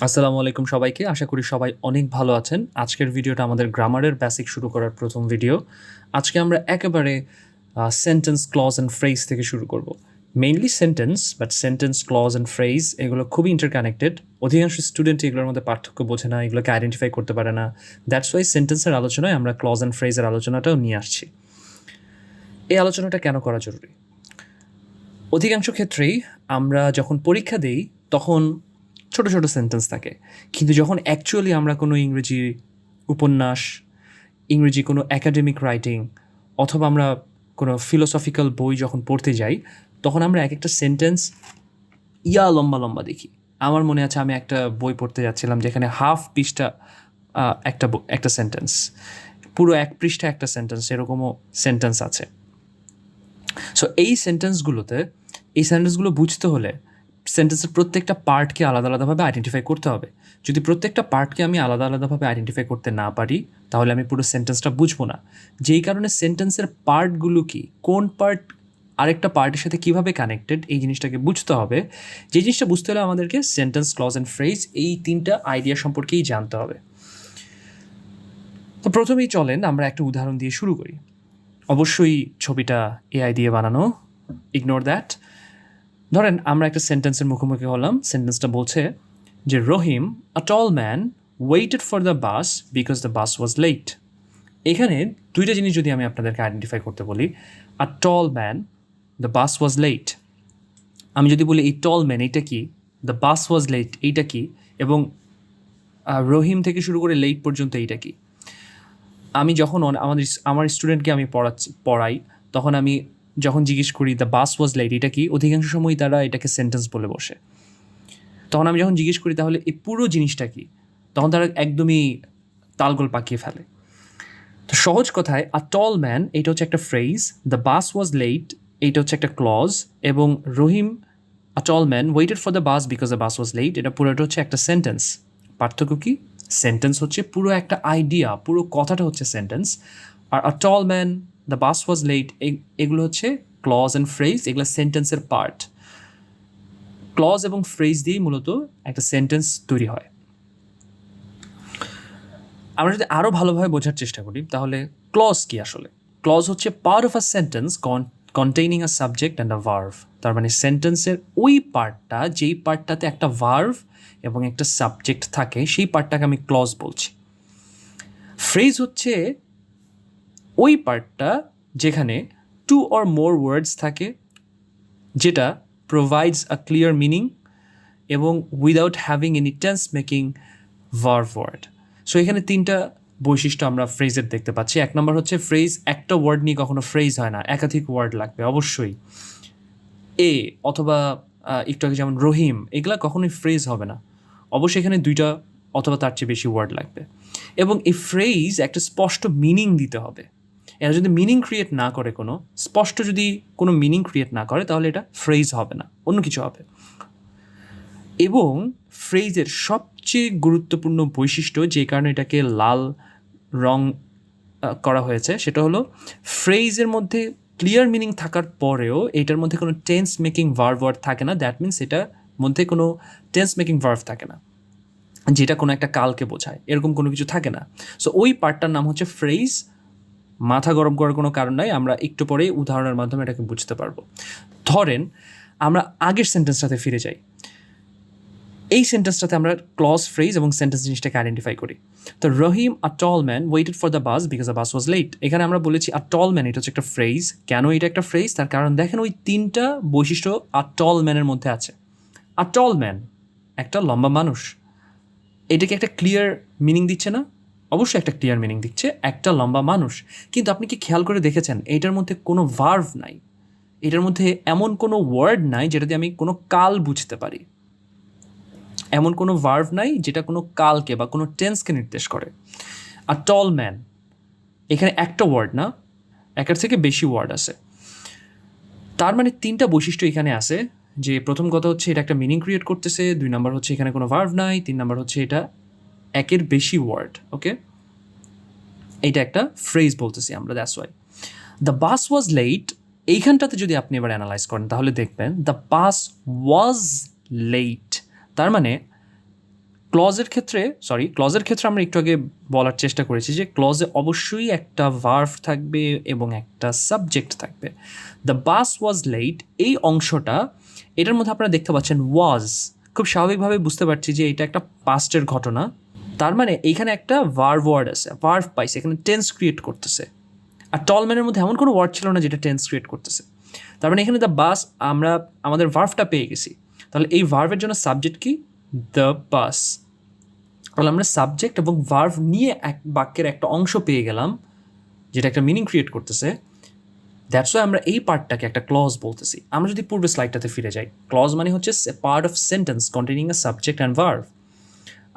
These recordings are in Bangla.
আসসালামু আলাইকুম সবাইকে। আশা করি সবাই অনেক ভালো আছেন। আজকের ভিডিওটা আমাদের গ্রামারের বেসিক শুরু করার প্রথম ভিডিও। আজকে আমরা একেবারে সেন্টেন্স, ক্লজ অ্যান্ড ফ্রেজ থেকে শুরু করব। Mainly sentence, but sentence, clause and phrase এগুলো খুবই ইন্টারকানেক্টেড। অধিকাংশ স্টুডেন্ট এগুলোর মধ্যে পার্থক্য বোঝে না, এগুলোকে আইডেন্টিফাই করতে পারে না। দ্যাটস ওয়াই সেন্টেন্সের আলোচনায় আমরা ক্লজ অ্যান্ড ফ্রেজের আলোচনাটাও নিয়ে আসছি। এই আলোচনাটা কেন করা জরুরি? অধিকাংশ ক্ষেত্রেই আমরা যখন পরীক্ষা দিই তখন ছোট ছোট সেন্টেন্স থাকে, কিন্তু যখন অ্যাকচুয়ালি আমরা কোনো ইংরেজি উপন্যাস, ইংরেজি কোনো একাডেমিক রাইটিং অথবা আমরা কোনো ফিলোসফিক্যাল বই যখন পড়তে যাই, তখন আমরা এক একটা সেন্টেন্স লম্বা লম্বা দেখি। আমার মনে আছে আমি একটা বই পড়তে যাচ্ছিলাম যেখানে হাফ পৃষ্ঠা একটা সেন্টেন্স, পুরো এক পৃষ্ঠা একটা সেন্টেন্স, এরকমও সেন্টেন্স আছে। সো এই সেন্টেন্সগুলো বুঝতে হলে সেন্টেন্সের প্রত্যেকটা পার্টকে আলাদা আলাদাভাবে আইডেন্টিফাই করতে হবে। যদি প্রত্যেকটা পার্টকে আমি আলাদা আলাদাভাবে আইডেন্টিফাই করতে না পারি, তাহলে আমি পুরো সেন্টেন্সটা বুঝবো না। যেই কারণে সেন্টেন্সের পার্টগুলো কি, কোন পার্ট আরেকটা পার্টের সাথে কীভাবে কানেক্টেড, এই জিনিসটাকে বুঝতে হবে। যে জিনিসটা বুঝতে হলে আমাদেরকে সেন্টেন্স, ক্লজ অ্যান্ড ফ্রেজ এই তিনটা আইডিয়া সম্পর্কেই জানতে হবে। তো প্রথমেই চলেন আমরা একটা উদাহরণ দিয়ে শুরু করি। অবশ্যই ছবিটা এআই দিয়ে বানানো, ইগনোর দ্যাট। ধরেন আমরা একটা সেন্টেন্সের মুখোমুখি হলাম। সেন্টেন্সটা বলছে যে Rahim, a tall man, waited for the bus because the bus was late. এখানে দুইটা জিনিস যদি আমি আপনাদেরকে আইডেন্টিফাই করতে বলি, a tall man, the bus was late. আমি যদি বলি এই টল ম্যান এইটা কি, দ্য বাস ওয়াজ লেট এইটা কি, এবং রহিম থেকে শুরু করে লেট পর্যন্ত এইটা কি। আমি যখন আমার স্টুডেন্টকে আমি পড়াই, তখন আমি যখন জিজ্ঞেস করি দ্য বাস ওয়াজ লেট এটা কি, অধিকাংশ সময়ই তারা এটাকে সেন্টেন্স বলে বসে। তখন আমি যখন জিজ্ঞেস করি তাহলে এই পুরো জিনিসটা কি, তখন তারা একদমই তালগোল পাকিয়ে ফেলে। তো সহজ কথায়, আ টল ম্যান এইটা হচ্ছে একটা phrase, the bus was late এইটা হচ্ছে একটা ক্লজ, এবং Rahim, a tall man waited for the bus because the bus was late, এটা পুরোটা হচ্ছে একটা সেন্টেন্স। পার্থক্য কি? সেন্টেন্স হচ্ছে পুরো একটা আইডিয়া, পুরো কথাটা হচ্ছে সেন্টেন্স, আর a tall man, the bus was late এগুলো হচ্ছে ক্লজ অ্যান্ড ফ্রেজ, এগুলো সেন্টেন্সের পার্ট। ক্লজ এবং ফ্রেজ দিয়েই মূলত একটা সেন্টেন্স তৈরি হয়। আমরা যদি আরও ভালোভাবে বোঝার চেষ্টা করি, তাহলে ক্লজ কি আসলে? ক্লজ হচ্ছে part of a sentence containing a subject and a verb. তার মানে সেন্টেন্সের ওই পার্টটা, যেই পার্টটাতে একটা ভার্ভ এবং একটা সাবজেক্ট থাকে, সেই পার্টটাকে আমি ক্লজ বলছি। ফ্রেজ হচ্ছে ওই পার্টটা যেখানে টু অর মোর ওয়ার্ডস থাকে, যেটা প্রোভাইডস আ ক্লিয়ার মিনিং এবং without having any tense making verb word. So এখানে তিনটা বৈশিষ্ট্য আমরা ফ্রেজের দেখতে পাচ্ছি। এক নম্বর হচ্ছে ফ্রেজ একটা ওয়ার্ড নিয়ে কখনো ফ্রেজ হয় না, একাধিক ওয়ার্ড লাগবে অবশ্যই। এ অথবা একটু আগে যেমন রহিম, এগুলা কখনোই ফ্রেজ হবে না, অবশ্যই এখানে দুইটা অথবা তার চেয়ে বেশি ওয়ার্ড লাগবে। এবং এই ফ্রেজ একটা স্পষ্ট মিনিং দিতে হবে। এরা যদি মিনিং ক্রিয়েট না করে, স্পষ্ট যদি কোনো মিনিং ক্রিয়েট না করে, তাহলে এটা ফ্রেজ হবে না, অন্য কিছু হবে। এবং ফ্রেজের সবচেয়ে গুরুত্বপূর্ণ বৈশিষ্ট্য, যে কারণে এটাকে লাল রং করা হয়েছে, সেটা হলো ফ্রেজের মধ্যে ক্লিয়ার মিনিং থাকার পরেও এটার মধ্যে কোনো টেন্স মেকিং ভার্ভ ওয়ার্ড থাকে না। দ্যাট মিনস এটার মধ্যে কোনো টেন্স মেকিং ভার্ভ থাকে না, যেটা কোনো একটা কালকে বোঝায়, এরকম কোনো কিছু থাকে না। সো ওই পার্টটার নাম হচ্ছে ফ্রেজ। মাথা গরম করার কোনো কারণ নাই, আমরা একটু পরেই উদাহরণের মাধ্যমে এটাকে বুঝতে পারবো। ধরেন আমরা আগের সেন্টেন্সটাতে ফিরে যাই। এই সেন্টেন্সটাতে আমরা ক্লজ, ফ্রেজ এবং সেন্টেন্স জিনিসটাকে আইডেন্টিফাই করি। তো Rahim, a tall man waited for the bus because the bus was late. এখানে আমরা বলেছি আ টল ম্যান, এটা হচ্ছে একটা ফ্রেজ। কেন এটা একটা ফ্রেজ? তার কারণ দেখেন ওই তিনটা বৈশিষ্ট্য আ টল ম্যানের মধ্যে আছে। আ টল ম্যান, একটা লম্বা মানুষ, এটাকে একটা ক্লিয়ার মিনিং দিচ্ছে না? অবশ্যই একটা ক্লিয়ার মিনিং দিচ্ছে, একটা লম্বা মানুষ। কিন্তু আপনি কি খেয়াল করে দেখেছেন এটার মধ্যে কোনো ভার্ভ নাই, এটার মধ্যে এমন কোনো ওয়ার্ড নাই যেটা দিয়ে আমি কোনো কাল বুঝতে পারি, এমন কোনো ভার্ভ নাই যেটা কোনো কালকে বা কোনো টেন্সকে নির্দেশ করে। আর টল ম্যান, এখানে একটা ওয়ার্ড না, একের থেকে বেশি ওয়ার্ড আছে। তার মানে তিনটা বৈশিষ্ট্য এখানে আছে, যে প্রথম কথা হচ্ছে এটা একটা মিনিং ক্রিয়েট করতেছে, দুই নাম্বার হচ্ছে এখানে কোনো ভার্ভ নাই, তিন নাম্বার হচ্ছে এটা একের বেশি ওয়ার্ড। ওকে, এইটা একটা ফ্রেজ বলতেছি আমরা, that's why. The bus was late, এইখানটাতে যদি আপনি এবার অ্যানালাইজ করেন, তাহলে দেখবেন দ্য বাস ওয়াজ লেট, তার মানে ক্লজের ক্ষেত্রে আমরা একটু আগে বলার চেষ্টা করেছি যে ক্লজে অবশ্যই একটা ভার্ভ থাকবে এবং একটা সাবজেক্ট থাকবে। দ্য বাস ওয়াজ লেট, এই অংশটা এটার মধ্যে আপনারা দেখতে পাচ্ছেন ওয়াজ, খুব স্বাভাবিকভাবে বুঝতে পারছি যে এটা একটা পাস্টের ঘটনা, তার মানে এইখানে একটা ভার্ভ ওয়ার্ড আছে, ভার্ভ পাইছে, এখানে টেন্স ক্রিয়েট করতেছে। আর টলম্যানের মধ্যে এমন কোনো ওয়ার্ড ছিল না যেটা টেন্স ক্রিয়েট করতেছে, তার মানে এখানে দ্য বাস আমরা আমাদের ভার্ভটা পেয়ে গেছি। তাহলে এই ভার্ভের জন্য সাবজেক্ট কি? The bus. তাহলে আমরা সাবজেক্ট এবং ভার্ভ নিয়ে এক বাক্যের একটা অংশ পেয়ে গেলাম যেটা একটা মিনিং ক্রিয়েট করতেছে। দ্যাটস ওয়াই আমরা এই পার্টটাকে একটা ক্লজ বলতেছি। আমরা যদি পূর্বে স্লাইডটাতে ফিরে যাই, ক্লজ মানে হচ্ছে part of sentence containing a subject and verb,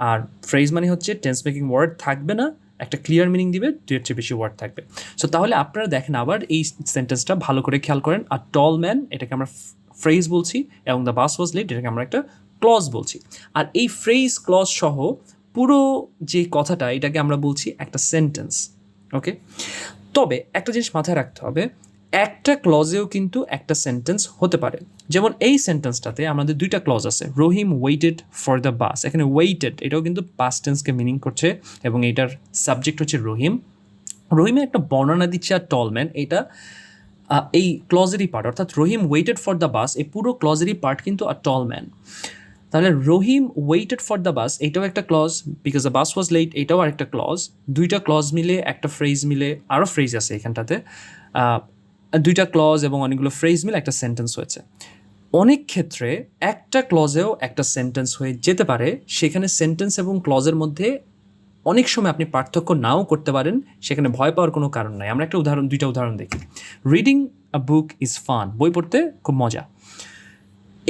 আর ফ্রেজ মানে হচ্ছে টেন্স মেকিং ওয়ার্ড থাকবে না, একটা ক্লিয়ার মিনিং দিবে, দুইয়ের চেয়ে বেশি ওয়ার্ড থাকবে। সো তাহলে আপনারা দেখেন আবার এই সেন্টেন্সটা ভালো করে খেয়াল করেন। আর টল ম্যান এটাকে আমরা ফ্রেজ বলছি, এবং দ্য বাস ওয়াজ লেট এটাকে আমরা একটা ক্লজ বলছি। আর এই ফ্রেজ ক্লজ সহ পুরো যে কথাটা এটাকে আমরা বলছি একটা সেন্টেন্স। ওকে, তবে একটা জিনিস মাথায় রাখতে হবে, একটা ক্লজেও কিন্তু একটা সেন্টেন্স হতে পারে। যেমন এই সেন্টেন্সটাতে আমাদের দুইটা ক্লজ আছে, রহিম ওয়েটেড ফর দ্য বাস। এখানে ওয়েটেড এটাও কিন্তু পাস্ট টেন্সকে মিনিং করছে, এবং এটার সাবজেক্ট হচ্ছে রহিম। রহিমের একটা বর্ণনা দিচ্ছে আর টলম্যান, এটা এই ক্লজেরই পার্ট, অর্থাৎ Rahim waited for the bus এই পুরো ক্লজেরই পার্ট কিন্তু আর টলম্যান। তাহলে Rahim waited for the bus এটাও একটা clause, because the bus was late এটাও আরেকটা ক্লজ। দুইটা ক্লজ মিলে একটা ফ্রেজ মিলে, আরও ফ্রেজ আছে এখানটাতে, দুইটা ক্লজ এবং অনেকগুলো ফ্রেজ মিলে একটা সেন্টেন্স হয়েছে। অনেক ক্ষেত্রে একটা ক্লজেও একটা সেন্টেন্স হয়ে যেতে পারে, সেখানে সেন্টেন্স এবং ক্লজের মধ্যে অনেক সময় আপনি পার্থক্য নাও করতে পারেন, সেখানে ভয় পাওয়ার কোনো কারণ নাই। আমরা একটা দুইটা উদাহরণ দেখি। Reading a book is fun, বই পড়তে খুব মজা।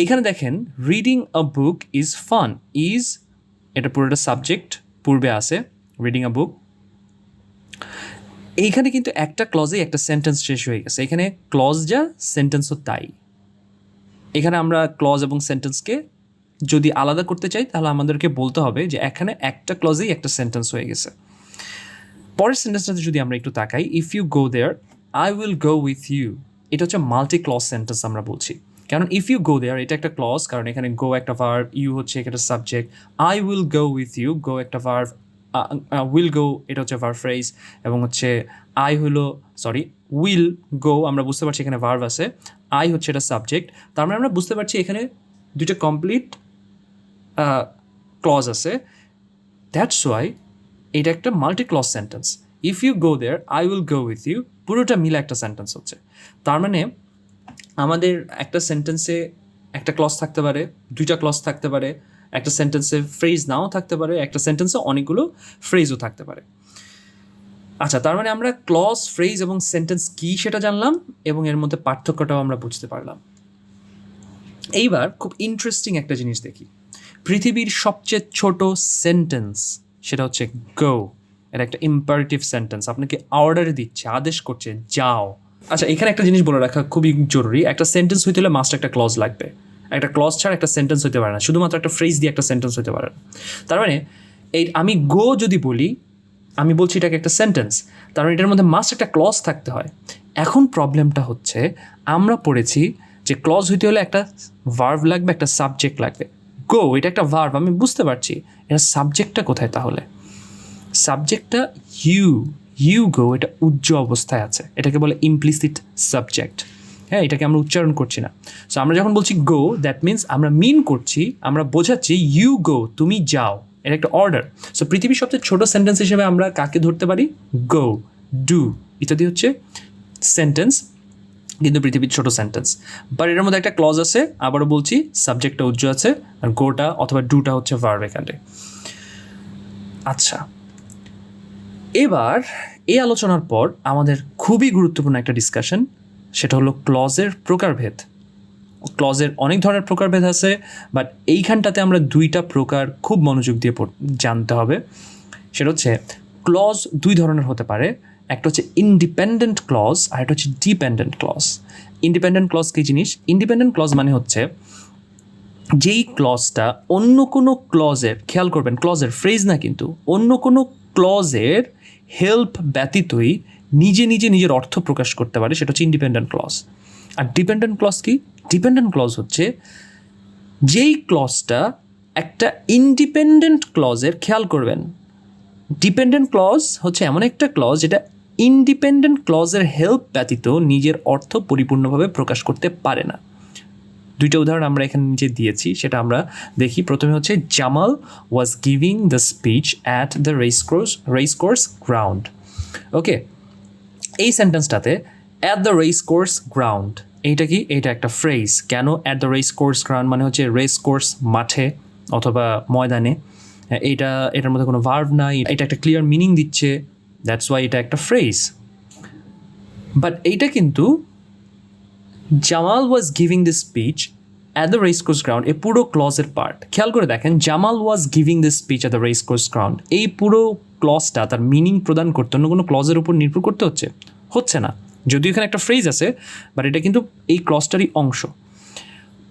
এখানে দেখেন reading a book is fun, is এটা পুরোটা সাবজেক্ট পূর্বে আছে, রিডিং আ বুক। এইখানে কিন্তু একটা ক্লজেই একটা সেন্টেন্স শেষ হয়ে গেছে, এখানে ক্লজ যা সেন্টেন্সও তাই। এখানে আমরা ক্লজ এবং সেন্টেন্সকে যদি আলাদা করতে চাই তাহলে আমাদেরকে বলতে হবে যে এখানে একটা ক্লজেই একটা সেন্টেন্স হয়ে গেছে। পরের সেন্টেন্সটাতে যদি আমরা একটু তাকাই, if you go there I will go with you, এটা হচ্ছে মাল্টি ক্লজ সেন্টেন্স আমরা বলছি। কারণ ইফ ইউ গো দেয়ার এটা একটা ক্লজ, কারণ এখানে গো একটা ভার্ব, ইউ হচ্ছে একটা subject, I will go with you, go একটা ভার্ব, উইল গো এটা হচ্ছে ভার্ব ফ্রেজ, এবং হচ্ছে উইল গো আমরা বুঝতে পারছি এখানে ভার্ব আছে, আই হচ্ছে এটা সাবজেক্ট। তার মানে আমরা বুঝতে পারছি এখানে দুইটা কমপ্লিট ক্লজ আছে। দ্যাটস ওয়াই এটা একটা multi clause sentence. If you go there I will go with you, পুরোটা মিলে একটা সেন্টেন্স হচ্ছে। তার মানে আমাদের একটা সেন্টেন্সে একটা ক্লজ থাকতে পারে, দুইটা ক্লজ থাকতে পারে, একটা সেন্টেন্সে ফ্রেজ নাও থাকতে পারে, একটা সেন্টেন্সে অনেকগুলো ফ্রেজও থাকতে পারে। আচ্ছা, তার মানে আমরা ক্লজ, ফ্রেজ এবং সেন্টেন্স কী সেটা জানলাম, এবং এর মধ্যে পার্থক্যটাও আমরা বুঝতে পারলাম। এইবার খুব ইন্টারেস্টিং একটা জিনিস দেখি, পৃথিবীর সবচেয়ে ছোট সেন্টেন্স সেটা হচ্ছে গো। এটা একটা ইম্পারেটিভ সেন্টেন্স, আপনাকে অর্ডার দিচ্ছে, আদেশ করছে যাও। আচ্ছা, এখানে একটা জিনিস বলে রাখা খুবই জরুরি, একটা সেন্টেন্স হইতে হলে মাস্ট একটা ক্লজ লাগবে। একটা ক্লজ ছাড়া একটা সেন্টেন্স হতে পারে না, শুধুমাত্র একটা ফ্রেজ দিয়ে একটা সেন্টেন্স হতে পারে না। তার মানে এই আমি গো যদি বলি, আমি বলছি এটাকে একটা সেন্টেন্স, তার মানে এটার মধ্যে মাস্ট একটা ক্লজ থাকতে হয়। এখন প্রবলেমটা হচ্ছে আমরা পড়েছি যে ক্লজ হইতে হলে একটা ভার্ব লাগবে, একটা সাবজেক্ট লাগবে। গো এটা একটা ভার্ব, আমি বুঝতে পারছি, এটা সাবজেক্টটা কোথায়? তাহলে সাবজেক্টটা ইউ গো, এটা উজ্জ্ব অবস্থায় আছে, এটাকে বলে ইমপ্লিসিট সাবজেক্ট। হ্যাঁ, এটাকে আমরা উচ্চারণ করছি না। সো আমরা যখন বলছি গো, দ্যাট মিনস আমরা মিন করছি, আমরা বোঝাচ্ছি ইউ গো, তুমি যাও, এটা একটা অর্ডার। সো পৃথিবীর সবচেয়ে ছোটো সেন্টেন্স হিসেবে আমরা কাকে ধরতে পারি? গো, ডু ইত্যাদি হচ্ছে সেন্টেন্স, কিন্তু পৃথিবীর ছোটো সেন্টেন্স। বাট এর মধ্যে একটা ক্লজ আছে, আবারও বলছি সাবজেক্টটা উজ্জ্ব আছে, আর গোটা অথবা ডুটা হচ্ছে ভার্ব এখানে। আচ্ছা, এবার এই আলোচনার পর আমাদের খুবই গুরুত্বপূর্ণ একটা ডিসকাশন, সেটা হলো ক্লজের প্রকারভেদ। ক্লজের অনেক ধরনের প্রকারভেদ আছে, বাট এইখানটাতে আমরা দুইটা প্রকার খুব মনোযোগ দিয়ে জানতে হবে। সেটা হচ্ছে ক্লজ দুই ধরনের হতে পারে, একটা হচ্ছে ইন্ডিপেন্ডেন্ট ক্লজ আর একটা হচ্ছে ডিপেন্ডেন্ট ক্লজ। ইন্ডিপেন্ডেন্ট ক্লজ কী জিনিস? ইন্ডিপেন্ডেন্ট ক্লজ মানে হচ্ছে যেই ক্লজটা অন্য কোনো ক্লজের, খেয়াল করবেন ক্লজের ফ্রেজ না কিন্তু, অন্য কোনো ক্লজের হেল্প ব্যতীতই নিজে নিজের অর্থ প্রকাশ করতে পারে, সেটা হচ্ছে ইন্ডিপেন্ডেন্ট ক্লজ। আর ডিপেন্ডেন্ট ক্লজ কি? ডিপেন্ডেন্ট ক্লজ হচ্ছে যেই ক্লজটা একটা ইন্ডিপেন্ডেন্ট ক্লজের খেয়াল করবেন, ডিপেন্ডেন্ট ক্লজ হচ্ছে এমন একটা ক্লজ যেটা ইন্ডিপেন্ডেন্ট ক্লজের হেল্প ব্যতীত নিজের অর্থ পরিপূর্ণভাবে প্রকাশ করতে পারে না। দুইটা উদাহরণ আমরা এখানে নিচে দিয়েছি, সেটা আমরা দেখি। প্রথমে হচ্ছে Jamal was giving the speech at the race course ground. Okay, এই সেন্টেন্সটাতে at the race course ground, এইটা কি? এইটা একটা ফ্রেজ। কেন at the race course ground? মানে হচ্ছে রেস কোর্স মাঠে অথবা ময়দানে। এটার মধ্যে কোনো ভার্ব নাই, এটা একটা ক্লিয়ার মিনিং দিচ্ছে, দ্যাটস ওয়াই এটা একটা ফ্রেজ। বাট এইটা কিন্তু Jamal was giving this speech at the race course ground, এই পুরো ক্লজের পার্ট। খেয়াল করে দেখেন, Jamal was giving this speech at the race course ground, এই পুরো ক্লজটা তার মিনিং প্রদান করতে অন্য কোনো ক্লজের উপর নির্ভর করতে হচ্ছে না। যদিও এখানে একটা ফ্রেজ আছে, বাট এটা কিন্তু এই ক্লজটারই অংশ।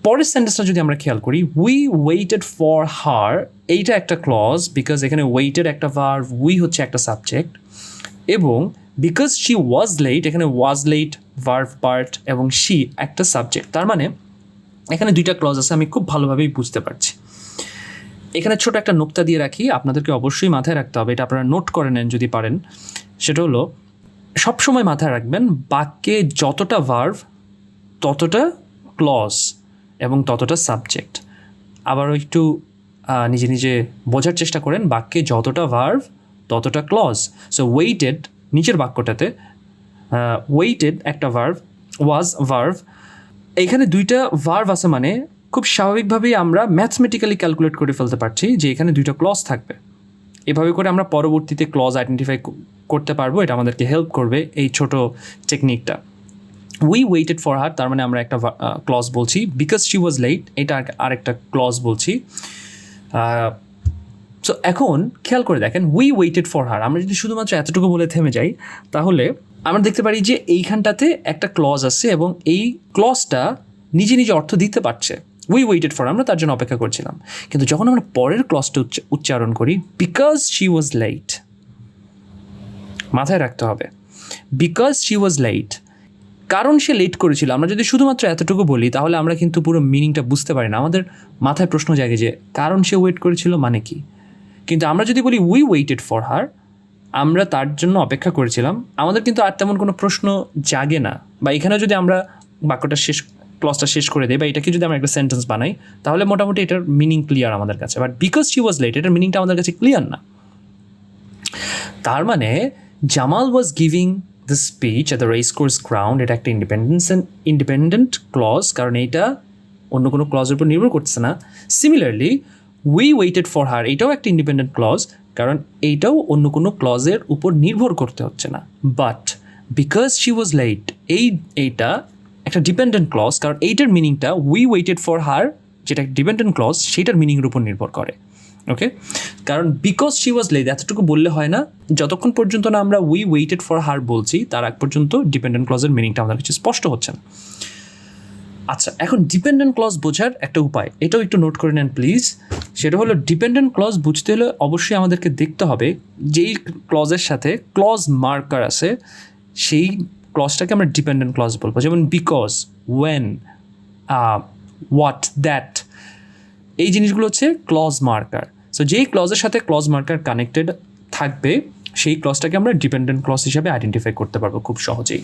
পরের সেন্টেন্সটা যদি আমরা খেয়াল করি, উই ওয়েটেড ফর হার, এইটা একটা ক্লজ, বিকজ এখানে ওয়েটেড একটা ভার্ব, উই হচ্ছে একটা সাবজেক্ট, এবং বিকজ শি ওয়াজ লেট, এখানে ওয়াজ লেট ভার্ব পার্ট এবং শি একটা সাবজেক্ট। তার মানে এখানে দুইটা ক্লজ আছে, আমি খুব ভালোভাবেই বুঝতে পারছি। এখানে ছোট একটা নোক্তা দিয়ে রাখি, আপনাদেরকে অবশ্যই মাথায় রাখতে হবে, এটা আপনারা নোট করে নেন যদি পারেন। সেটা হলো, সবসময় মাথায় রাখবেন বাক্যে যতটা ভার্ব ততটা ক্লজ এবং ততটা সাবজেক্ট। আবারও একটু নিজে নিজে বোঝার চেষ্টা করেন, বাক্যে যতটা ভার্ব ততটা ক্লজ। সো ওয়েটেড নিচের বাক্যটাতে ওয়েটেড একটা ভার্ব, ওয়াজ ভার্ব, এইখানে দুইটা ভার্ব আছে, মানে খুব স্বাভাবিকভাবেই আমরা ম্যাথমেটিক্যালি ক্যালকুলেট করে ফেলতে পারছি যে এখানে দুইটা ক্লজ থাকবে। এভাবে করে আমরা পরবর্তীতে ক্লজ আইডেন্টিফাই করতে পারবো, এটা আমাদেরকে হেল্প করবে এই ছোট টেকনিকটা। উই ওয়েটেড ফর হার, তার মানে আমরা একটা ক্লজ বলছি। বিকজ শি ওয়াজ লেট, এটা আরেকটা ক্লজ বলছি। সো এখন খেয়াল করে দেখেন, উই ওয়েটেড ফর হার, আমরা যদি শুধুমাত্র এতটুকু বলে থেমে যাই, তাহলে আমরা দেখতে পারি যে এইখানটাতে একটা ক্লজ আছে এবং এই ক্লজটা নিজে নিজে অর্থ দিতে পারছে। উই ওয়েটেড ফর, আমরা তার জন্য অপেক্ষা করছিলাম। কিন্তু যখন আমরা পরের ক্লজটা উচ্চারণ করি, বিকজ শি ওয়াজ লেট, মাথায় রাখতে হবে বিকজ শি ওয়াজ লেট, কারণ সে লেট করেছিল। আমরা যদি শুধুমাত্র এতটুকু বলি তাহলে আমরা কিন্তু পুরো মিনিংটা বুঝতে পারি না, আমাদের মাথায় প্রশ্ন জাগে যে কারণ সে ওয়েট করেছিল মানে কি। কিন্তু আমরা যদি বলি উই ওয়েটেড ফর হার, আমরা তার জন্য অপেক্ষা করেছিলাম, আমাদের কিন্তু আর তেমন কোনো প্রশ্ন জাগে না। বা এখানে যদি আমরা বাক্যটা ক্লজটা শেষ করে দেয় বা এটাকে যদি আমরা একটা সেন্টেন্স বানাই, তাহলে মোটামুটি এটার মিনিং ক্লিয়ার আমাদের কাছে। But because she was late, এটার মিনিংটা আমাদের কাছে ক্লিয়ার না। তার মানে Jamal was giving the speech at the race course ground, এটা একটা ইন্ডিপেন্ডেন্ট ক্লজ, কারণ এইটা অন্য কোনো ক্লজের উপর নির্ভর করছে না। Similarly we waited for her, এটাও একটা ইন্ডিপেন্ডেন্ট ক্লজ, কারণ এইটাও অন্য কোনো ক্লজের উপর নির্ভর করতে হচ্ছে না। But because she was late, এইটা একটা ডিপেন্ডেন্ট ক্লজ, কারণ এইটার মিনিংটা উই ওয়েটেড ফর হার, যেটা ডিপেন্ডেন্ট ক্লজ, সেইটার মিনিংয়ের উপর নির্ভর করে। ওকে, কারণ বিকজ শি ওয়াজ লেট এতটুকু বললে হয় না, যতক্ষণ পর্যন্ত না আমরা উই ওয়েটেড ফর হার বলছি তার আগ পর্যন্ত ডিপেন্ডেন্ট ক্লজের মিনিংটা আমাদের কাছে স্পষ্ট হচ্ছে না। আচ্ছা, এখন ডিপেন্ডেন্ট ক্লজ বোঝার একটা উপায়, এটাও একটু নোট করে নেন প্লিজ। সেটা হলো, ডিপেন্ডেন্ট ক্লজ বুঝতে হলে অবশ্যই আমাদেরকে দেখতে হবে যেই ক্লজের সাথে ক্লজ মার্কার আছে সেই ক্লজটাকে আমরা ডিপেন্ডেন্ট ক্লজ বলবো। যেমন বিকজ, ওয়েন, হোয়াট, দ্যাট, এই জিনিসগুলো হচ্ছে ক্লজ মার্কার। সো যেই ক্লজের সাথে ক্লজ মার্কার কানেক্টেড থাকবে সেই ক্লজটাকে আমরা ডিপেন্ডেন্ট ক্লজ হিসাবে আইডেন্টিফাই করতে পারবো খুব সহজেই।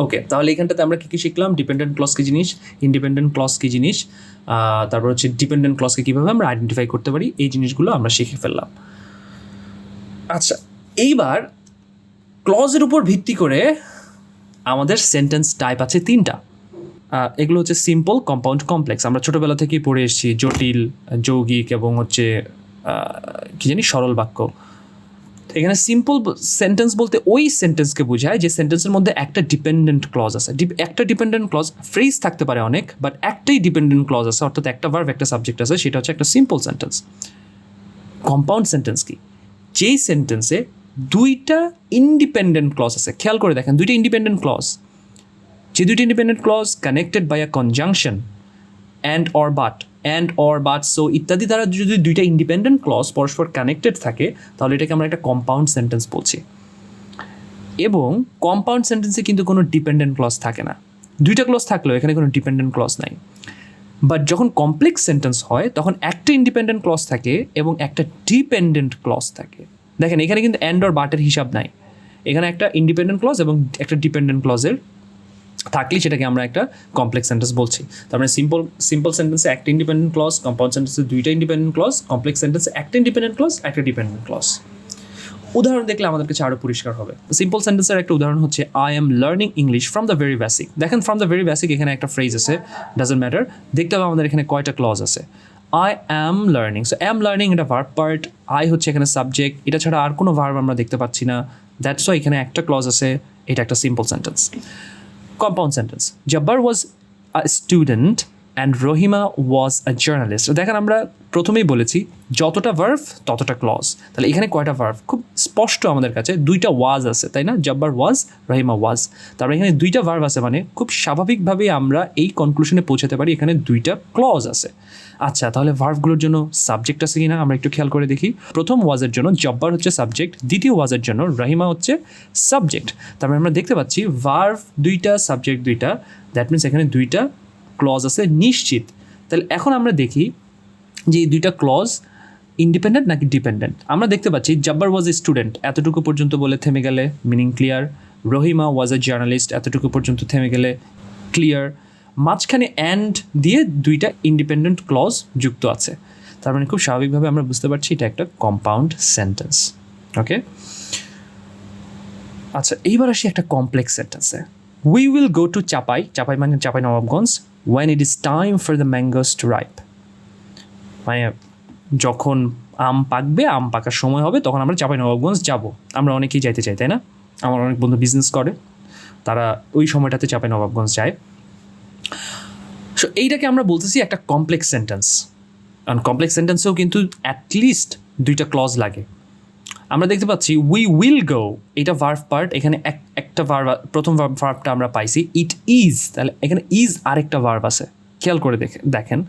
ওকে, তাহলে এখানটাতে আমরা কী শিখলাম? ডিপেন্ডেন্ট ক্লজ কী জিনিস, ইন্ডিপেন্ডেন্ট ক্লজ কী জিনিস, তারপর হচ্ছে ডিপেন্ডেন্ট ক্লজকে কীভাবে আমরা আইডেন্টিফাই করতে পারি, এই জিনিসগুলো আমরা শিখে ফেললাম। আচ্ছা, এইবার ক্লজের উপর ভিত্তি করে আমাদের সেন্টেন্স টাইপ আছে তিনটা। এগুলো হচ্ছে সিম্পল, কম্পাউন্ড, কমপ্লেক্স। আমরা ছোটোবেলা থেকেই পড়ে এসেছি জটিল, যৌগিক এবং হচ্ছে সরল বাক্য। এখানে সিম্পল সেন্টেন্স বলতে ওই সেন্টেন্সকে বোঝায় যে সেন্টেন্সের মধ্যে একটা ডিপেন্ডেন্ট ক্লজ আছে। একটা ডিপেন্ডেন্ট ক্লজ, ফ্রেজ থাকতে পারে অনেক, বাট একটাই ডিপেন্ডেন্ট ক্লজ আছে, অর্থাৎ একটা ভার্ব একটা সাবজেক্ট আছে, সেটা হচ্ছে একটা সিম্পল সেন্টেন্স। কম্পাউন্ড সেন্টেন্স কি? যেই সেন্টেন্সে দুইটা ইন্ডিপেন্ডেন্ট ক্লজ আছে। খেয়াল করে দেখেন, দুইটা ইন্ডিপেন্ডেন্ট ক্লজ, যে দুইটা independent clause connected by a conjunction, and or but, so ইত্যাদি দ্বারা যদি দুইটা ইন্ডিপেন্ডেন্ট ক্লজ পরস্পর কানেক্টেড থাকে তাহলে এটাকে আমরা একটা কম্পাউন্ড সেন্টেন্স বলছি। এবং কম্পাউন্ড সেন্টেন্সে কিন্তু কোনো ডিপেন্ডেন্ট ক্লজ থাকে না, দুইটা ক্লজ থাকলেও এখানে কোনো ডিপেন্ডেন্ট ক্লজ নাই। বাট যখন কমপ্লেক্স সেন্টেন্স হয় তখন একটা ইন্ডিপেন্ডেন্ট ক্লজ থাকে এবং একটা ডিপেন্ডেন্ট ক্লজ থাকে। দেখেন এখানে কিন্তু অ্যান্ড অর বাটের হিসাব নাই, এখানে একটা ইন্ডিপেন্ডেন্ট ক্লজ এবং একটা ডিপেন্ডেন্ট ক্লজের থাকলেই সেটাকে আমরা একটা কমপ্লেক্স সেন্টেন্স বলছি। তার মানে সিম্পল সেন্টেন্সে একটা ইন্ডিপেন্ডেন্ট ক্লজ, কম্পাউন্ড সেন্টেন্সে দুইটা ইন্ডিপেন্ডেন্ট ক্লজ, কমপ্লেক্স সেন্টেন্সে একটা ইন্ডিপেন্ডেন্ট ক্লজ, একটা ডিপেন্ডেন্ট ক্লজ। উদাহরণ দেখলে আমাদের কাছে আরও পরিষ্কার হবে। সিম্পল সেন্টেন্সের একটা উদাহরণ হচ্ছে I am learning English from the very basic. দেখেন ফ্রম দ্য ভেরি বেসিক এখানে একটা ফ্রেজ আছে, ডাজন্ট ম্যাটার, দেখতে হবে আমাদের এখানে কয়টা ক্লজ আছে। I am learning, so am learning এটা ভার্ব পার্ট, আই হচ্ছে এখানে সাবজেক্ট, এটা ছাড়া আর কোনো ভার্ব আমরা দেখতে পাচ্ছি না, দ্যাটস ওয়াই এখানে একটা ক্লজ আছে, এটা একটা simple sentence. Compound sentence, Jabbar was a student and Rahima was a journalist. দেখেন আমরা প্রথমেই বলেছি যতটা ভার্ভ ততটা ক্লজ, তাহলে এখানে কয়টা ভার্ভ খুব স্পষ্ট আমাদের কাছে, দুইটা ওয়াজ আছে তাই না, জব্বার ওয়াজ, রহিমা ওয়াজ, তারপরে এখানে দুইটা ভার্ভ আছে, মানে খুব স্বাভাবিকভাবেই আমরা এই কনক্লুশনে পৌঁছাতে পারি এখানে দুইটা ক্লজ আছে। আচ্ছা তাহলে ভার্ভগুলোর জন্য সাবজেক্ট আছে কিনা আমরা একটু খেয়াল করে দেখি। প্রথম ওয়াজের জন্য জব্বার হচ্ছে সাবজেক্ট, দ্বিতীয় ওয়াজের জন্য রহিমা হচ্ছে সাবজেক্ট। তারপরে আমরা দেখতে পাচ্ছি ভার্ভ দুইটা, সাবজেক্ট দুইটা, দ্যাট মিনস এখানে দুইটা ক্লজ আছে নিশ্চিত। তাহলে এখন আমরা দেখি যে এই দুইটা ক্লজ ইন্ডিপেন্ডেন্ট নাকি ডিপেন্ডেন্ট। আমরা দেখতে পাচ্ছি জব্বার ওয়াজ এ স্টুডেন্ট, এতটুকু পর্যন্ত বলে থেমে গেলে মিনিং ক্লিয়ার। রহিমা ওয়াজ এ জার্নালিস্ট, এতটুকু পর্যন্ত থেমে গেলে ক্লিয়ার। মাঝখানে অ্যান্ড দিয়ে দুইটা ইন্ডিপেন্ডেন্ট ক্লজ যুক্ত আছে, তার মানে খুব স্বাভাবিকভাবে আমরা বুঝতে পারছি এটা একটা কম্পাউন্ড সেন্টেন্স। ওকে, আচ্ছা এইবার আসি একটা কমপ্লেক্স সেন্টেন্সে। We will go to Chapai, Chapai মানে Chapai Nawabganj, when it is time for the mangoes to ripe, মানে যখন আম পাকবে, আম পাকার সময় হবে তখন আমরা চাপাই নবাবগঞ্জ যাব। আমরা অনেকেই যাইতে চাই তাই না, আমার অনেক বন্ধু বিজনেস করে, তারা ওই সময়টাতে চাপাই নবাবগঞ্জ যায়। সো এইটাকে আমরা বলতেছি একটা কমপ্লেক্স সেন্টেন্স, কারণ কমপ্লেক্স সেন্টেন্সেও কিন্তু অ্যাটলিস্ট দুইটা ক্লজ লাগে। আমরা দেখতে পাচ্ছি উই উইল গো, এটা ভার্ভ পার্ট, এখানে একটা ভার্ভ, প্রথম ভার্ভটা আমরা পাইছি ইট ইজ, তাহলে এখানে ইজ আরেকটা ভার্ভ আছে, খেয়াল করে দেখেন।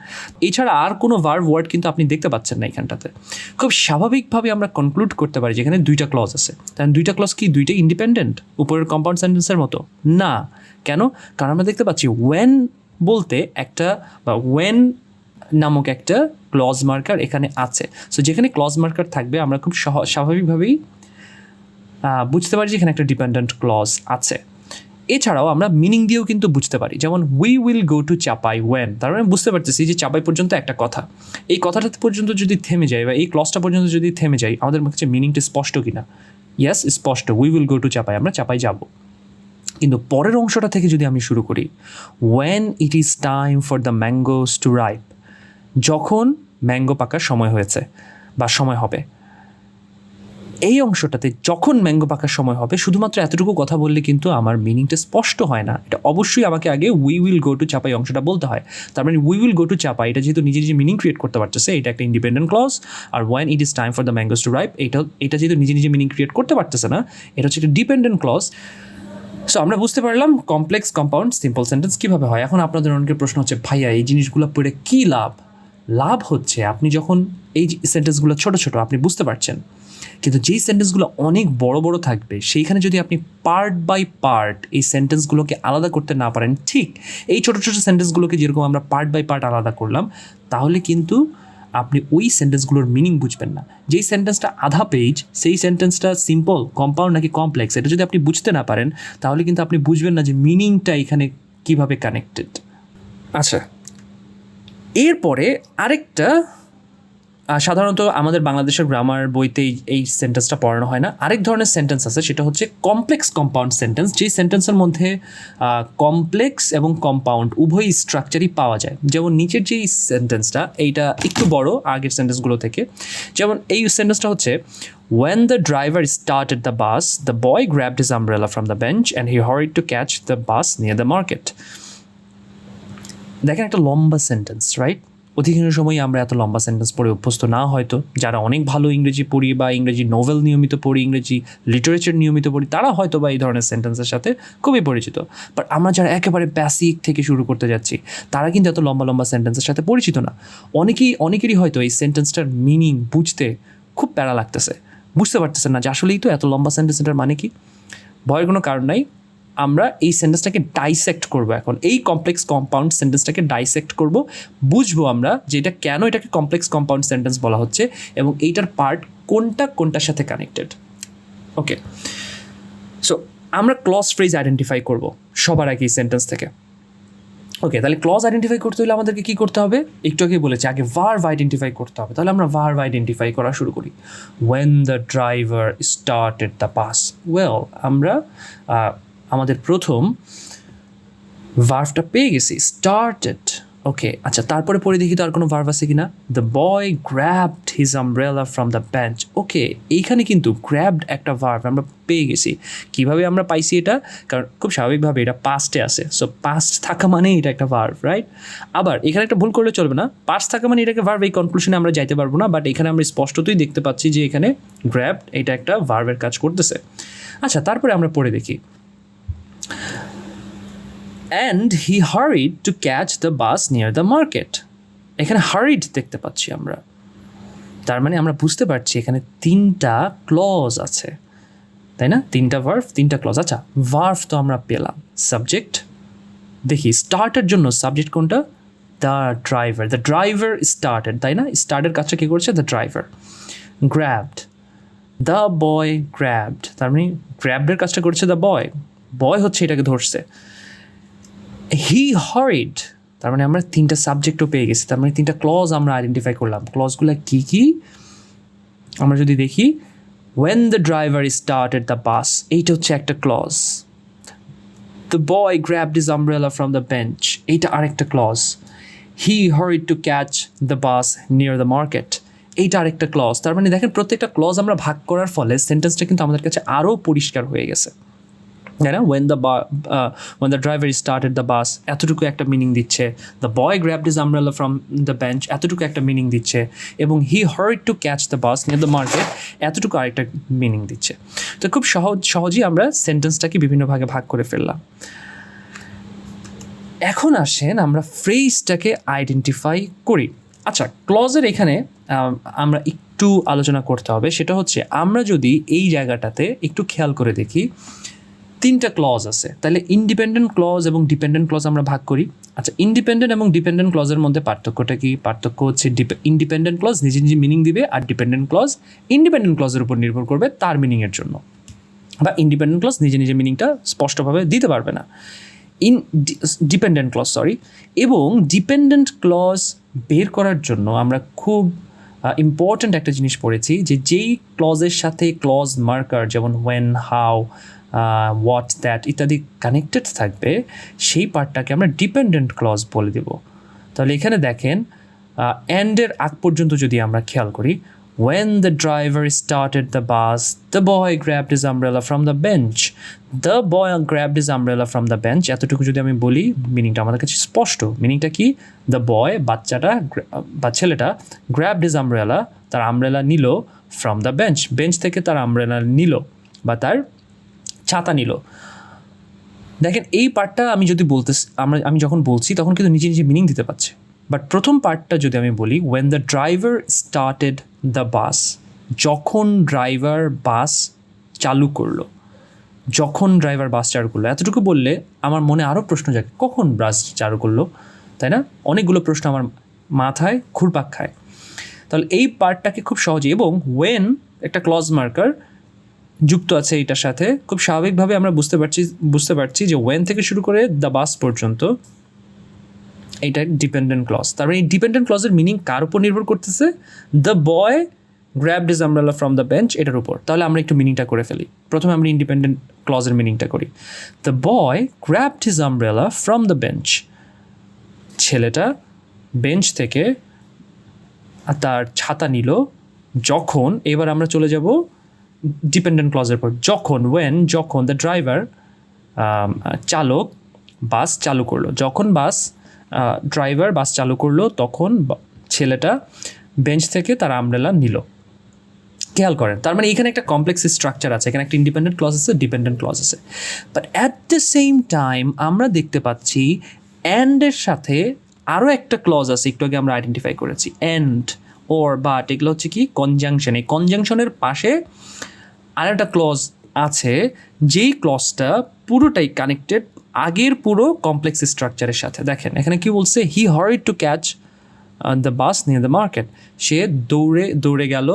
এছাড়া আর কোনো ভার্ভ ওয়ার্ড কিন্তু আপনি দেখতে পাচ্ছেন না এখানটাতে। খুব স্বাভাবিকভাবে আমরা কনক্লুড করতে পারি যেখানে দুইটা ক্লজ আছে, তাহলে দুইটা ক্লজ কি দুইটা ইন্ডিপেন্ডেন্ট উপরের কম্পাউন্ড সেন্টেন্সের মতো না। কেন? কারণ আমরা দেখতে পাচ্ছি ওয়েন বলতে একটা বা ওয়েন নামক একটা ক্লজ মার্কার এখানে আছে। সো যেখানে ক্লজ মার্কার থাকবে আমরা খুব স্বাভাবিকভাবেই বুঝতে পারি যে এখানে একটা ডিপেন্ডেন্ট ক্লজ আছে। এছাড়াও আমরা মিনিং দিয়েও কিন্তু বুঝতে পারি, যেমন we will go to Chapai when, তার মানে বুঝতে পারতেছি যে চাপাই পর্যন্ত একটা কথা, এই কথাটা পর্যন্ত যদি থেমে যায় বা এই ক্লজটা পর্যন্ত যদি থেমে যায় আমাদের কাছে মিনিংটা স্পষ্ট কিনা। ইয়েস স্পষ্ট, উই উইল গো টু চাপাই, আমরা চাপাই যাব। কিন্তু পরের অংশটা থেকে যদি আমি শুরু করি, when it is time for the mangoes to ripe, যখন ম্যাঙ্গো পাকার সময় হয়েছে বা সময় হবে, এই অংশটাতে যখন ম্যাঙ্গো পাকার সময় হবে শুধুমাত্র এতটুকু কথা বললে কিন্তু আমার মিনিংটা স্পষ্ট হয় না। এটা অবশ্যই আমাকে আগে উই উইল গো টু চাপাই অংশটা বলতে হয়। তার মানে উই উইল গো টু চাপাই এটা যেহেতু নিজে নিজে মিনিং ক্রিয়েট করতে পারতেছে, এটা একটা ইন্ডিপেন্ডেন্ট ক্লজ। আর when it is time for the mangoes to ripe, এটা যেহেতু নিজে নিজে মিনিং ক্রিয়েট করতে পারতেছে না, এটা হচ্ছে একটা ডিপেন্ডেন্ট ক্লজ। সো আমরা বুঝতে পারলাম কমপ্লেক্স কম্পাউন্ড সিম্পল সেন্টেন্স কীভাবে হয়। এখন আপনাদের অনেকের প্রশ্ন হচ্ছে ভাইয়া এই জিনিসগুলো পড়ে কী লাভ? লাভ হচ্ছে আপনি যখন এই সেন্টেন্সগুলো ছোটো ছোটো আপনি বুঝতে পারছেন, কিন্তু যেই সেন্টেন্সগুলো অনেক বড় বড় থাকবে সেইখানে যদি আপনি পার্ট বাই পার্ট এই সেন্টেন্সগুলোকে আলাদা করতে না পারেন, ঠিক এই ছোটো ছোটো সেন্টেন্সগুলোকে যেরকম আমরা পার্ট বাই পার্ট আলাদা করলাম, তাহলে কিন্তু আপনি ওই সেন্টেন্সগুলোর মিনিং বুঝবেন না। যেই সেন্টেন্সটা আধা পেজ, সেই সেন্টেন্সটা সিম্পল, কম্পাউন্ড নাকি কমপ্লেক্স, এটা যদি আপনি বুঝতে না পারেন তাহলে কিন্তু আপনি বুঝবেন না যে মিনিংটা এখানে কীভাবে কানেক্টেড। আচ্ছা, এরপরে আরেকটা সাধারণত আমাদের বাংলাদেশের গ্রামার বইতে এই সেন্টেন্সটা পড়ানো হয় না, আরেক ধরনের সেন্টেন্স আছে, সেটা হচ্ছে কমপ্লেক্স কম্পাউন্ড সেন্টেন্স। যেই সেন্টেন্সের মধ্যে কমপ্লেক্স এবং কম্পাউন্ড উভয় স্ট্রাকচারই পাওয়া যায়। যেমন নিচের যেই সেন্টেন্সটা, এইটা একটু বড় আগের সেন্টেন্সগুলো থেকে। যেমন এই সেন্টেন্সটা হচ্ছে when the driver started the bus, the boy grabbed his umbrella from the bench and he hurried to catch the bus near the market. দেখেন একটা লম্বা সেন্টেন্স, রাইট? অধিকাংশ সময় আমরা এত লম্বা সেন্টেন্স পড়ে অভ্যস্ত না, হয়তো যারা অনেক ভালো ইংরেজি পড়ি বা ইংরেজি নোভেল নিয়মিত পড়ি, ইংরেজি লিটারেচার নিয়মিত পড়ি, তারা হয়তো বা এই ধরনের সেন্টেন্সের সাথে খুবই পরিচিত। বাট আমরা যারা একেবারে বেসিক থেকে শুরু করতে যাচ্ছি তারা কিন্তু এত লম্বা লম্বা সেন্টেন্সের সাথে পরিচিত না। অনেকেরই হয়তো এই সেন্টেন্সটার মিনিং বুঝতে খুব প্যারা লাগতেছে, বুঝতে পারতেছেন না যে আসলেই তো এত লম্বা সেন্টেন্সটার মানে কি। ভয়ের কোনো কারণ নাই, আমরা এই সেন্টেন্সটাকে ডাইসেক্ট করব। এখন এই কমপ্লেক্স কম্পাউন্ড সেন্টেন্সটাকে ডাইসেক্ট করব, বুঝবো আমরা যে এটা কেন এটাকে কমপ্লেক্স কম্পাউন্ড সেন্টেন্স বলা হচ্ছে এবং এইটার পার্ট কোনটা কোনটার সাথে কানেক্টেড। ওকে, সো আমরা ক্লজ ফ্রেজ আইডেন্টিফাই করব সবার আগে এই সেন্টেন্স থেকে। ওকে, তাহলে ক্লজ আইডেন্টিফাই করতে হলে আমাদেরকে কী করতে হবে? একটু আগে বলেছি আগে ভার্ব আইডেন্টিফাই করতে হবে। তাহলে আমরা ভার্ব আইডেন্টিফাই করা শুরু করি। When the driver started the bus. Well, আমরা আমাদের প্রথম ভার্বটা পেয়ে গেছি, স্টার্টেড। ওকে, আচ্ছা, তারপরে পরে দেখি তো আর কোনো ভার্ব আছে কিনা। The boy grabbed his umbrella from the bench. Okay, এইখানে কিন্তু গ্র্যাবড একটা ভার্ব আমরা পেয়ে গেছি। কীভাবে আমরা পাইছি এটা? কারণ খুব স্বাভাবিকভাবে এটা পাস্টে আছে, সো পাস্ট থাকা মানেই এটা একটা ভার্ব, রাইট? আবার এখানে একটা ভুল করলে চলবে না, পাস্ট থাকা মানে এটাকে ভার্ব, এই কনক্লুশনে আমরা যাইতে পারবো না, বাট এখানে আমরা স্পষ্টতই দেখতে পাচ্ছি যে এখানে গ্র্যাবড এটা একটা ভার্বের কাজ করতেছে। আচ্ছা, তারপরে আমরা পড়ে দেখি, and he hurried to catch the bus near the market. এখানে hurried দেখতে পাচ্ছি আমরা, তার মানে আমরা বুঝতে পারছি এখানে তিনটা ক্লজ আছে, তাই না? তিনটা ভার্ব, তিনটা ক্লজ। আচ্ছা, ভার্ব তো আমরা পেলাম, সাবজেক্ট দেখি স্টার্টের জন্য সাবজেক্ট কোনটা? The driver. The driver started, তাই না? স্টার্টের কাজটা কী করছে? The driver. Grabbed, the boy grabbed, তার মানে গ্র্যাবডের কাজটা করছে দ্য বয়, বয় হচ্ছে এটাকে ধরছে। হি হরিড, তার মানে আমরা তিনটা সাবজেক্টও পেয়ে গেছি, তার মানে তিনটা ক্লজ আমরা আইডেন্টিফাই করলাম। ক্লজগুলো কী কী আমরা যদি দেখি, when the driver started the bus, এইটা হচ্ছে একটা clause. The boy grabbed his umbrella from the bench, এইটা আরেকটা clause. He hurried to catch the bus near the market, এইটা আরেকটা ক্লজ। তার মানে দেখেন প্রত্যেকটা ক্লজ আমরা ভাগ করার ফলে সেন্টেন্সটা কিন্তু আমাদের কাছে আরও পরিষ্কার হয়ে গেছে, তাই না? when the driver started the bus, এতটুকু একটা মিনিং দিচ্ছে। The boy grabbed his umbrella from the bench, এতটুকু একটা মিনিং দিচ্ছে। এবং হি hurried two catch the bus near the market, এতটুকু আরেকটা মিনিং দিচ্ছে। তো খুব সহজেই আমরা সেন্টেন্সটাকে বিভিন্ন ভাগে ভাগ করে ফেললাম। এখন আসেন আমরা ফ্রেজটাকে আইডেন্টিফাই করি। আচ্ছা, ক্লজের এখানে আমরা একটু আলোচনা করতে হবে, সেটা হচ্ছে আমরা যদি এই জায়গাটাতে একটু খেয়াল করে দেখি, তিনটা ক্লজ আছে, তাহলে ইন্ডিপেন্ডেন্ট ক্লজ এবং ডিপেন্ডেন্ট ক্লজ আমরা ভাগ করি। আচ্ছা, ইন্ডিপেন্ডেন্ট এবং ডিপেন্ডেন্ট ক্লজের মধ্যে পার্থক্যটা কি? পার্থক্য হচ্ছে ইন্ডিপেন্ডেন্ট ক্লজ নিজে নিজে মিনিং দিবে, আর ডিপেন্ডেন্ট ক্লজ ইন্ডিপেন্ডেন্ট ক্লজের উপর নির্ভর করবে তার মিনিংয়ের জন্য, বা ইন্ডিপেন্ডেন্ট ক্লজ নিজে নিজে মিনিংটা স্পষ্টভাবে দিতে পারবে না। ডিপেন্ডেন্ট ক্লজ এবং ডিপেন্ডেন্ট ক্লজ বের করার জন্য আমরা খুব ইম্পর্ট্যান্ট একটা জিনিস পড়েছি, যে যেই ক্লজের সাথে ক্লজ মার্কার যেমন ওয়েন, হাউ, হোয়াট, দ্যাট ইত্যাদি কানেক্টেড থাকবে, সেই পার্টটাকে আমরা ডিপেন্ডেন্ট ক্লজ বলে দেব। তাহলে এখানে দেখেন অ্যান্ডের আগ পর্যন্ত যদি আমরা খেয়াল করি, when the driver started the bus, the boy grabbed his umbrella from the bench. The boy grabbed his umbrella from the bench, এতটুকু যদি আমি বলি মিনিংটা আমাদের কাছে স্পষ্ট। মিনিংটা কি? দ্য বয়, বাচ্চাটা বা ছেলেটা, grabbed his umbrella, তার আমব্রেলা নিল, ফ্রম দ্য বেঞ্চ, বেঞ্চ থেকে তার আমব্রেলা নিল বা তার ছাতা নিল। দেখেন এই পার্টটা আমি যদি আমি যখন বলছি তখন কিন্তু নিজে নিজে মিনিং দিতে পারছে, বাট প্রথম পার্টটা যদি আমি বলি, when the driver started the bus, যখন ড্রাইভার বাস চালু করলো, যখন ড্রাইভার বাস চালু করলো, এতটুকু বললে আমার মনে আরও প্রশ্ন জাগে, কখন বাস চালু করলো, তাই না? অনেকগুলো প্রশ্ন আমার মাথায় ঘুরপাক খায়। তাহলে এই পার্টটাকে খুব সহজে, এবং when একটা ক্লজ মার্কার যুক্ত আছে এটার সাথে, খুব স্বাভাবিকভাবে আমরা বুঝতে পারছি যে ওয়েন থেকে শুরু করে দ্য বাস পর্যন্ত এইটা ডিপেন্ডেন্ট ক্লজ। তারপরে এই ডিপেন্ডেন্ট ক্লজের মিনিং কার উপর নির্ভর করতেছে? The boy grabbed his umbrella from the bench, এটার উপর। তাহলে আমরা একটু মিনিংটা করে ফেলি। প্রথমে আমরা ইন্ডিপেন্ডেন্ট ক্লজের মিনিংটা করি। The boy grabbed his umbrella from the bench, ছেলেটা বেঞ্চ থেকে তার ছাতা নিল যখন, এবার আমরা চলে যাব ডিপেন্ডেন্ট ক্লজের পর, যখন, ওয়েন, যখন দ্য ড্রাইভার, চালক বাস চালু করলো, যখন ড্রাইভার বাস চালু করলো তখন ছেলেটা বেঞ্চ থেকে তার আমব্রেলা নিল। খেয়াল করেন, তার মানে এখানে একটা কমপ্লেক্স স্ট্রাকচার আছে, এখানে একটা ইন্ডিপেন্ডেন্ট ক্লজ আছে, ডিপেন্ডেন্ট ক্লজ আছে, but at the same time আমরা দেখতে পাচ্ছি অ্যান্ডের সাথে আরও একটা ক্লজ আছে, একটু আগে আমরা আইডেন্টিফাই করেছি, অ্যান্ড, ওর, বাট, এগুলো হচ্ছে কি কনজাংশন। এই কনজাংশনের পাশে আরেকটা ক্লজ আছে, যেই ক্লজটা পুরোটাই কানেক্টেড আগের পুরো কমপ্লেক্স স্ট্রাকচারের সাথে। দেখেন এখানে কি বলছে, he hurried to catch the bus near the market, সে দৌড়ে গেল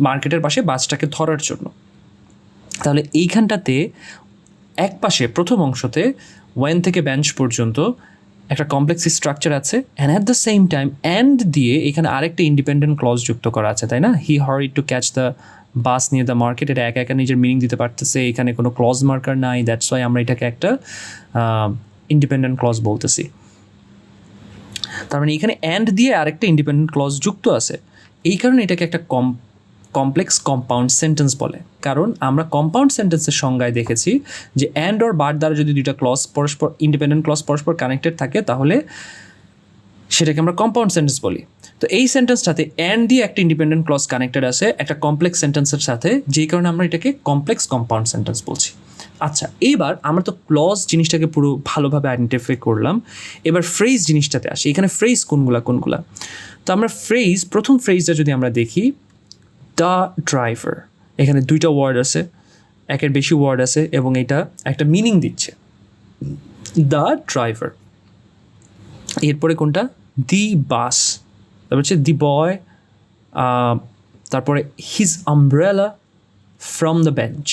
মার্কেটের পাশে বাসটাকে ধরার জন্য। তাহলে এইখানটাতে এক পাশে প্রথম অংশতে ওয়েন থেকে বেঞ্চ পর্যন্ত একটা কমপ্লেক্স স্ট্রাকচার আছে, and at the same time and দিয়ে এখানে আরেকটা ইন্ডিপেন্ডেন্ট ক্লজ যুক্ত করা আছে, তাই না? হি হরিড টু ক্যাচ দ্য বাস নিয়ে দ্য মার্কেট, এটা একা একা নিজের মিনিং দিতে পারতেছে, এখানে কোনো ক্লজ মার্কার নাই, দ্যাটস ওয়াই আমরা এটাকে একটা ইন্ডিপেন্ডেন্ট ক্লজ বলতেছি। তার মানে এখানে অ্যান্ড দিয়ে আরেকটা ইন্ডিপেন্ডেন্ট ক্লজ যুক্ত আছে, এই কারণে এটাকে একটা কমপ্লেক্স কম্পাউন্ড সেন্টেন্স বলে। কারণ আমরা কম্পাউন্ড সেন্টেন্সের সংজ্ঞায় দেখেছি যে অ্যান্ড অর বার দ্বারা যদি দুইটা ক্লজ পরস্পর ইন্ডিপেন্ডেন্ট ক্লজ পরস্পর কানেক্টেড থাকে তাহলে সেটাকে আমরা কম্পাউন্ড সেন্টেন্স বলি। তো এই সেন্টেন্সটাতে অ্যান্ড দিয়ে একটা ইন্ডিপেন্ডেন্ট ক্লজ কানেক্টেড আছে একটা কমপ্লেক্স সেন্টেন্সের সাথে, যেই কারণে আমরা এটাকে কমপ্লেক্স কম্পাউন্ড সেন্টেন্স বলছি। আচ্ছা, এবার আমরা তো ক্লজ জিনিসটাকে পুরো ভালোভাবে আইডেন্টিফাই করলাম, এবার ফ্রেজ জিনিসটাতে আসি। এখানে ফ্রেজ কোনগুলা, তো আমরা প্রথম ফ্রেজটা যদি আমরা দেখি, দ্য ড্রাইভার, এখানে দুইটা ওয়ার্ড আছে, একের বেশি ওয়ার্ড আছে এবং এটা একটা মিনিং দিচ্ছে, দ্য ড্রাইভার। এরপরে কোনটা, দি বাস, তারপর হচ্ছে দি বয়, তারপরে his umbrella from the bench.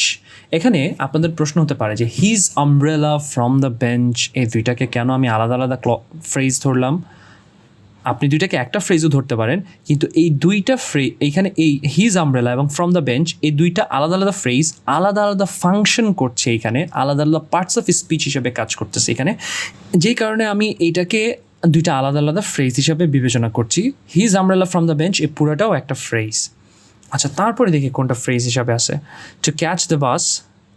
এখানে আপনাদের প্রশ্ন হতে পারে যে his umbrella from the bench, এই দুইটাকে কেন আমি আলাদা আলাদা ফ্রেজ ধরলাম? আপনি দুইটাকে একটা ফ্রেজও ধরতে পারেন, কিন্তু এই দুইটা এইখানে এই হিজ আমব্রেলা এবং ফ্রম দ্য বেঞ্চ, এই দুইটা আলাদা আলাদা ফ্রেজ, আলাদা আলাদা ফাংশন করছে, এখানে আলাদা আলাদা পার্টস অফ স্পিচ হিসেবে কাজ করতেছে এখানে, যেই কারণে আমি এইটাকে দুইটা আলাদা আলাদা ফ্রেজ হিসাবে বিবেচনা করছি। His umbrella from the bench, এই পুরোটাও একটা ফ্রেজ। আচ্ছা, তারপরে দেখি কোনটা ফ্রেজ হিসাবে আছে, two catch the bus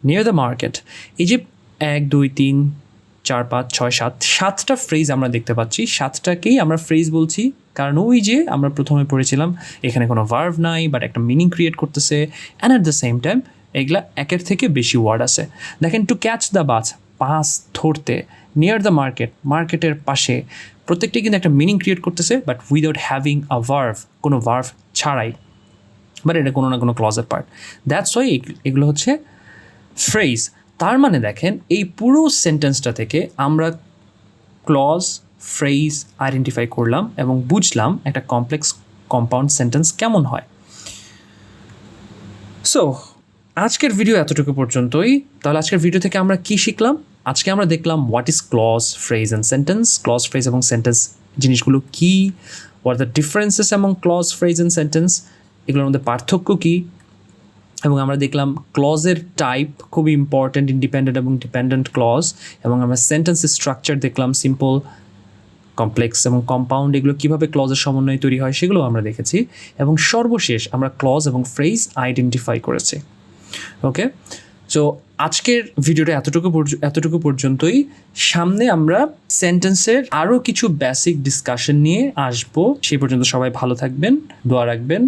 near the market. এই যে 1 2 3 4 5 6 7 7টা ফ্রেজ আমরা দেখতে পাচ্ছি, 7টাকেই আমরা ফ্রেজ বলছি, কারণ ওই যে আমরা প্রথমে পড়েছিলাম এখানে কোনো ভার্ভ নাই, বাট একটা মিনিং ক্রিয়েট করতেছে, and at the same time এগুলা একের থেকে বেশি ওয়ার্ড আছে। দেখেন, টু ক্যাচ দ্য বাস ধরতে, নিয়ার দ্য মার্কেটের পাশে, প্রত্যেকটাই কিন্তু একটা মিনিং ক্রিয়েট করতেছে, but without having a verb, কোনো ভার্ভ ছাড়াই, বাট এটা কোনো না কোনো ক্লজের পার্ট। দ্যাটস ওয়াই এগুলো হচ্ছে ফ্রেজ। তার মানে দেখেন, এই পুরো সেন্টেন্সটা থেকে আমরা ক্লজ, ফ্রেজ আইডেন্টিফাই করলাম এবং বুঝলাম একটা কমপ্লেক্স কম্পাউন্ড সেন্টেন্স কেমন হয়। সো আজকের ভিডিও এতটুকু পর্যন্তই। তাহলে আজকের ভিডিও থেকে আমরা কি শিখলাম? আজকে আমরা দেখলাম what is clause, phrase and sentence, clause, phrase এবং সেন্টেন্স জিনিসগুলো কী, what are the differences among clause, phrase and sentence, এগুলোর মধ্যে পার্থক্য কী, এবং আমরা দেখলাম ক্লজের টাইপ খুবই ইম্পর্ট্যান্ট, ইন্ডিপেন্ডেন্ট এবং ডিপেন্ডেন্ট ক্লজ, এবং আমরা সেন্টেন্সের স্ট্রাকচার দেখলাম, সিম্পল, কমপ্লেক্স এবং কম্পাউন্ড, এগুলো কীভাবে ক্লজের সমন্বয়ে তৈরি হয় সেগুলো আমরা দেখেছি, এবং সর্বশেষ আমরা ক্লজ এবং ফ্রেজ আইডেন্টিফাই করেছি। ওকে, সো আজকের ভিডিওটা এতটুকু পর্যন্তই। সামনে আমরা সেন্টেন্সের আরও কিছু বেসিক ডিসকাশন নিয়ে আসবো। সেই পর্যন্ত সবাই ভালো থাকবেন, দোয়া রাখবেন,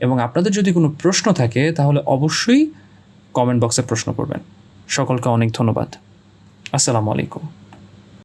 এবং আপনাদের যদি কোনো প্রশ্ন থাকে তাহলে অবশ্যই কমেন্ট বক্সে প্রশ্ন করবেন। সকলকে অনেক ধন্যবাদ। আসসালামু আলাইকুম।